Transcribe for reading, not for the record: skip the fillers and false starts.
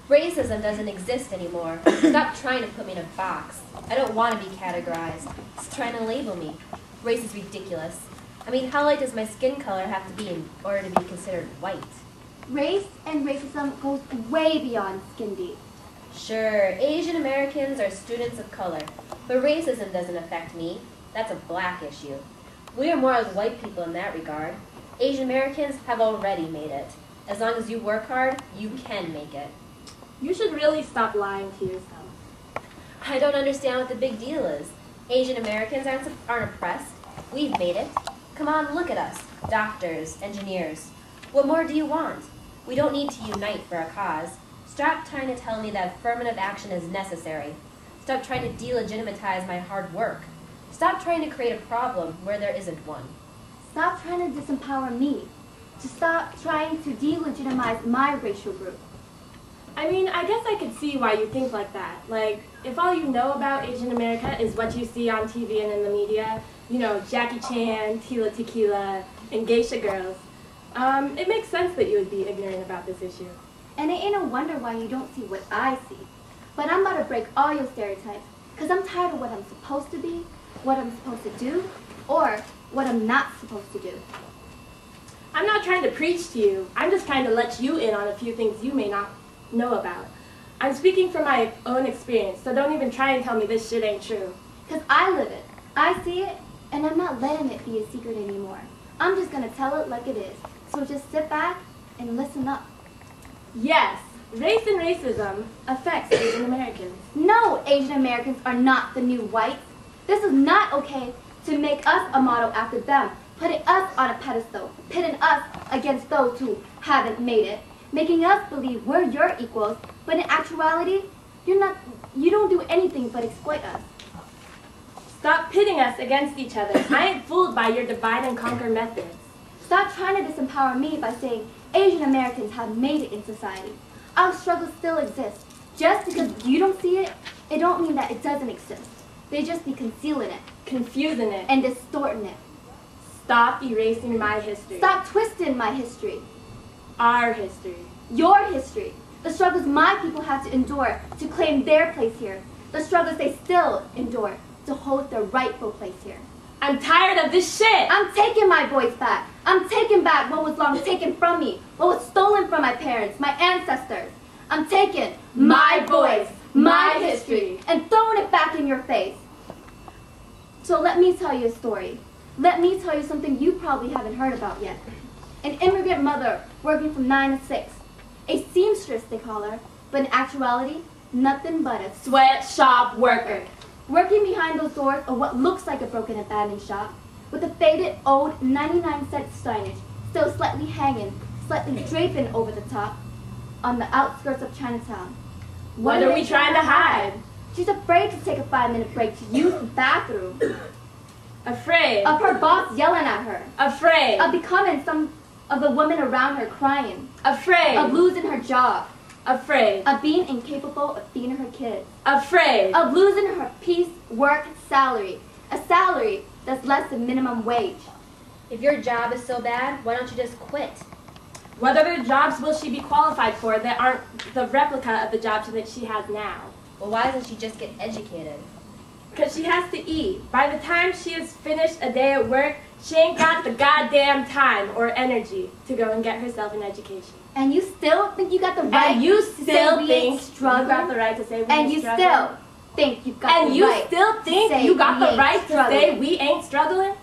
Racism doesn't exist anymore. Stop trying to put me in a box. I don't want to be categorized. It's trying to label me. Race is ridiculous. I mean, how light does my skin color have to be in order to be considered white? Race and racism goes way beyond skin deep. Sure, Asian Americans are students of color, but racism doesn't affect me. That's a black issue. We are more like white people in that regard. Asian Americans have already made it. As long as you work hard, you can make it. You should really stop lying to yourself. I don't understand what the big deal is. Asian Americans aren't oppressed. We've made it. Come on, look at us. Doctors, engineers. What more do you want? We don't need to unite for a cause. Stop trying to tell me that affirmative action is necessary. Stop trying to delegitimize my hard work. Stop trying to create a problem where there isn't one. Stop trying to disempower me. To stop trying to delegitimize my racial group. I mean, I guess I could see why you think like that. Like, if all you know about Asian America is what you see on TV and in the media, you know, Jackie Chan, Tila Tequila, and geisha girls, it makes sense that you would be ignorant about this issue. And it ain't no wonder why you don't see what I see. But I'm about to break all your stereotypes, because I'm tired of what I'm supposed to be, what I'm supposed to do, or what I'm not supposed to do. I'm not trying to preach to you. I'm just trying to let you in on a few things you may not know about. I'm speaking from my own experience, so don't even try and tell me this shit ain't true. Because I live it, I see it, and I'm not letting it be a secret anymore. I'm just going to tell it like it is. So just sit back and listen up. Yes, race and racism affects Asian Americans. No, Asian Americans are not the new whites. This is not okay to make us a model after them, putting us on a pedestal, pitting us against those who haven't made it, making us believe we're your equals, but in actuality, you don't do anything but exploit us. Stop pitting us against each other. I ain't fooled by your divide and conquer methods. Stop trying to disempower me by saying Asian Americans have made it in society. Our struggle still exists. Just because you don't see it, it don't mean that it doesn't exist. They just be concealing it, confusing it, and distorting it. Stop erasing my history. Stop twisting my history. Our history. Your history. The struggles my people had to endure to claim their place here. The struggles they still endure to hold their rightful place here. I'm tired of this shit! I'm taking my voice back. I'm taking back what was long taken from me, what was stolen from my parents, my ancestors. I'm taking my voice, my history, and throwing it back in your face. So let me tell you a story. Let me tell you something you probably haven't heard about yet. An immigrant mother working from 9 to 6. A seamstress, they call her, but in actuality, nothing but a sweatshop worker. Working behind those doors of what looks like a broken abandoned shop, with a faded old 99-cent signage still slightly hanging, slightly draping over the top, on the outskirts of Chinatown. What are we trying to hide? She's afraid to take a 5-minute break to use the bathroom. Afraid. Of her boss yelling at her. Afraid. Of becoming some of the women around her crying. Afraid. Of losing her job. Afraid. Of being incapable of feeding her kids. Afraid. Of losing her piece-work salary. A salary that's less than minimum wage. If your job is so bad, why don't you just quit? What other jobs will she be qualified for that aren't the replica of the jobs that she has now? Well, why doesn't she just get educated? Because she has to eat. By the time she has finished a day at work, she ain't got the goddamn time or energy to go and get herself an education. And you still think you got the right and you still to say think we ain't you got the right to say we and ain't you struggling? still think you got and the you right still think to say you got we the ain't right to struggling? say we ain't struggling?